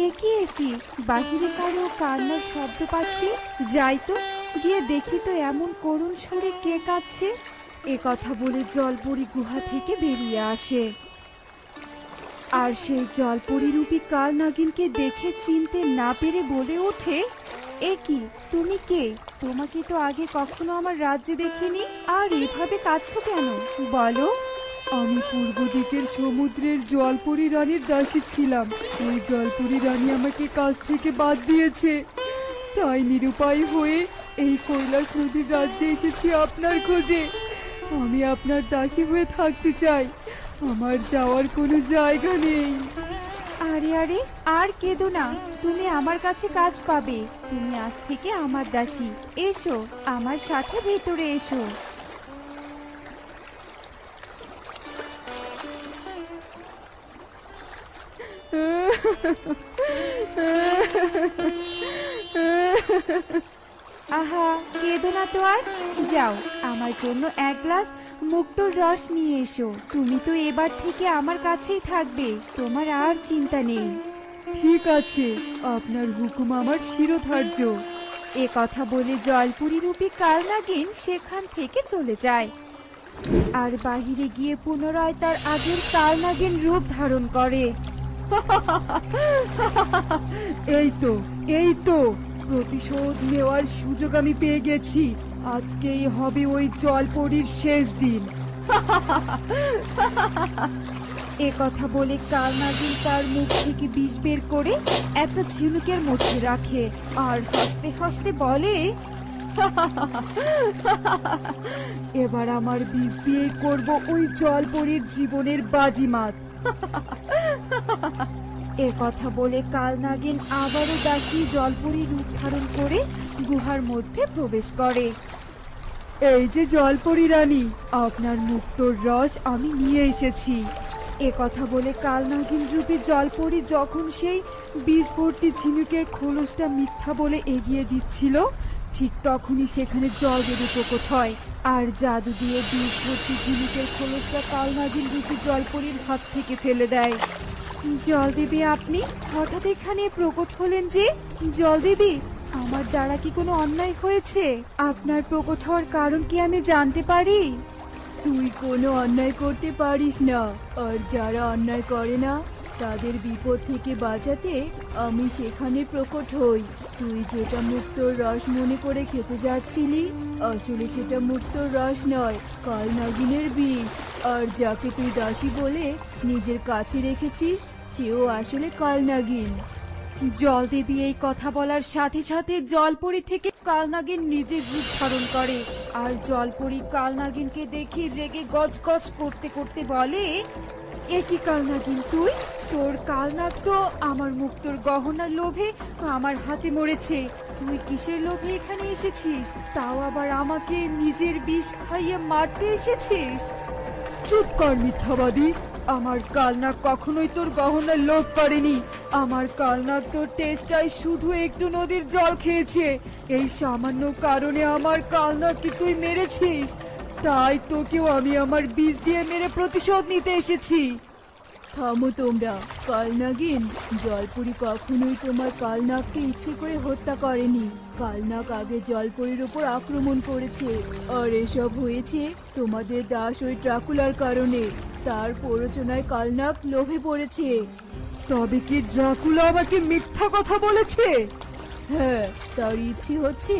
একি একি বাহিরে কারো কান্নার শব্দ পাচ্ছি, যাই তো গিয়ে দেখি তো এমন করুণ সুরে কে কাঁদছে। এ কথা বলে জলপরি গুহা থেকে বেরিয়ে আসে, আর সেই জলপরি রূপী কাল নাগিনকে দেখে চিনতে না পেরে বলে ওঠে, এ কি তুমি কে? তোমাকে তো আগে কখনো আমার রাজ্যে দেখিনি, আর এভাবে কাঁদছো কেন বলো? আমি পূর্ব দিকের সমুদ্রের জলপরি রানীর দাসী ছিলাম। এই জলপরি রানী আমাকে কাছ থেকে বাদ দিয়েছে, তাই নিরুপায় হয়ে এই কৈলাস নদীর রাজ্যে এসেছি আপনার খোঁজে। আমি আপনার দাসী হয়ে থাকতে চাই, আমার যাওয়ার কোনো জায়গা নেই। আরে আরে আর কেঁদো না, তুমি আমার কাছে কাজ পাবে। তুমি আজ থেকে আমার দাসী। এসো আমার সাথে ভেতরে এসো। আহা কেঁদো না তো আর, যাও আমার জন্য এক গ্লাস মুক্তোর রস নিয়ে এসো। তুমি তো এবার থেকে আমার কাছেই থাকবে, তোমার আর চিন্তা নেই। ঠিক আছে, আপনার হুকুম আমার শিরোধার্য। এ কথা বলে জলপুরি রূপী কাল নাগিন সেখান থেকে চলে যায়, আর বাহিরে গিয়ে পুনরায় তার আগের কাল নাগিন রূপ ধারণ করে। এই তো প্রতিশোধ নেওয়ার সুযোগ আমি পেয়ে গেছি। আজকেই হবে ওই জলপরীর শেষ দিন। এ কথা বলে কাল নাগিন তার মুখ থেকে বিষ বের করে একটা ঝিনুকের মধ্যে রাখে, আর হাসতে হাসতে বলে, এবার আমার বিষ দিয়ে করব ওই জলপরীর জীবনের বাজিমাত। এ কথা বলে কাল নাগিন আবারও দাসী জলপরি রূপ ধারণ করে গুহার মধ্যে প্রবেশ করে। এই যে জলপরি রানী, আপনার মুক্তোর রস আমি নিয়ে এসেছি। এ কথা বলে কাল নাগিন রূপী জলপরি যখন সেই বিষ ভর্তি ঝিনুকের খোলসটা মিথ্যা বলে এগিয়ে দিচ্ছিল, ঠিক তখনই সেখানে জল বেরু প্রকট হয়, আর জাদু দিয়ে বিষ ভর্তি ঝিনুকের খোলসটা কাল নাগিন রূপী জলপরির হাত থেকে ফেলে দেয়। জলদেবী, আপনি হঠাৎ এখানে প্রকট হলেন যে? জলদেবী, আমার দ্বারা কি কোনো অন্যায় হয়েছে? আপনার প্রকট হওয়ার কারণ কি আমি জানতে পারি? তুই কোনো অন্যায় করতে পারিস না, আর যারা অন্যায় করে না তাদের বিপদ থেকে বাঁচাতে আমি সেখানে প্রকট হই। তুই যেটা মুক্তোর রস মনে করে খেতে যাচ্ছিলি, আসলে সেটা মুক্তোর রস নয়, কাল নাগিনের বিষ। আর যাকে তুই দাসী বলে নিজের কাছে রেখেছিস, সেও আসলে কাল নাগিন। জলদেবী এই কথা বলার সাথে সাথে জলপরি থেকে কাল নাগিন নিজের রূপ ধারণ করে, আর জলপরি কাল নাগিনকে দেখে রেগে গজগজ করতে করতে বলে, এ কি কাল নাগিন তুই? তোর কাল নাগ তো আমার মুক্তোর গহনার লোভে আমার হাতে মরেছে। তুই কিসের লোভে এখানে এসেছিস? তাও আবার আমাকে নিজের বিষ খাইয়ে মারতে এসেছিস? চুপ কর মিথ্যাবাদী, আমার কালনাগ কখনোই তোর গহনার লোভ করেনি। আমার কালনাগ তোর টেস্টায় শুধু একটু নদীর জল খেয়েছে। এই সামান্য কারণে আমার কালনাগকে তুই মেরেছিস, তাই তোকেও আমি আমার বিষ দিয়ে মেরে প্রতিশোধ নিতে এসেছি। থামো তোমরা। কালনাগিন, জলপরি কখনোই তোমার কালনাগকে ইচ্ছে করে হত্যা করেনি। কালনাগ আগে জলপরির উপর আক্রমণ করেছে, আর এসব হয়েছে তোমাদের দাস ওই ড্রাকুলার কারণে। তার প্ররোচনায় কালনাগ লোভে পড়েছে। তবে কি ড্রাকুলা আমাকে মিথ্যা কথা বলেছে? হ্যাঁ, তার ইচ্ছে হচ্ছে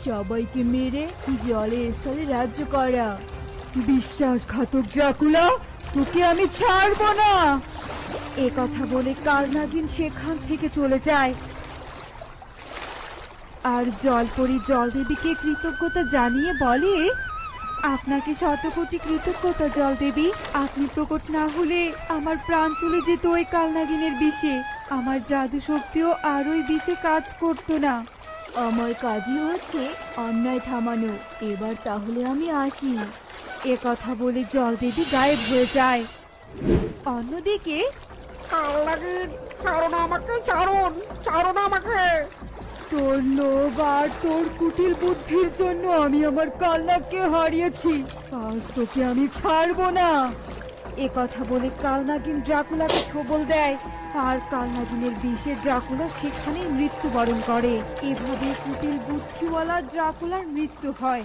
সবাইকে মেরে জলে স্থলে রাজ্য করা। বিশ্বাসঘাতক ড্রাকুলা, তোকে আমি ছাড়বো না। এ কথা বলে কাল নাগিন সেখান থেকে চলে যায়, আর জলপরি জলদেবীকে কৃতজ্ঞতা জানিয়ে বলে, আপনাকে শতকোটি কৃতজ্ঞতা জলদেবী। আপনি প্রকট না হলে আমার প্রাণ চলে যেত ওই কাল নাগিনের বিষে। আমার জাদু শক্তিও আর ওই বিষে কাজ করতো না। আমার কাজই হচ্ছে অন্যায় থামানো। এবার তাহলে আমি আসি। এ কথা বলে জলদেবী গায়েব হয়ে যায়। অন্যদিকে, কাল নাগিন, ছাড়ুন আমাকে, ছাড়ুন, ছাড়ুন আমাকে। তোর লোভ আর তোর কুটিল বুদ্ধির জন্য আমি আমার কালনাককে হারিয়েছি। আজ তোকে আমি ছাড়বো না। এ কথা বলে কালনাগিন ড্রাকুলাকে ছোবল দেয়, আর কালনাগিনের বিষে ড্রাকুলা সেখানেই মৃত্যুবরণ করে। এভাবে কুটিল বুদ্ধিওয়ালা ড্রাকুলার মৃত্যু হয়।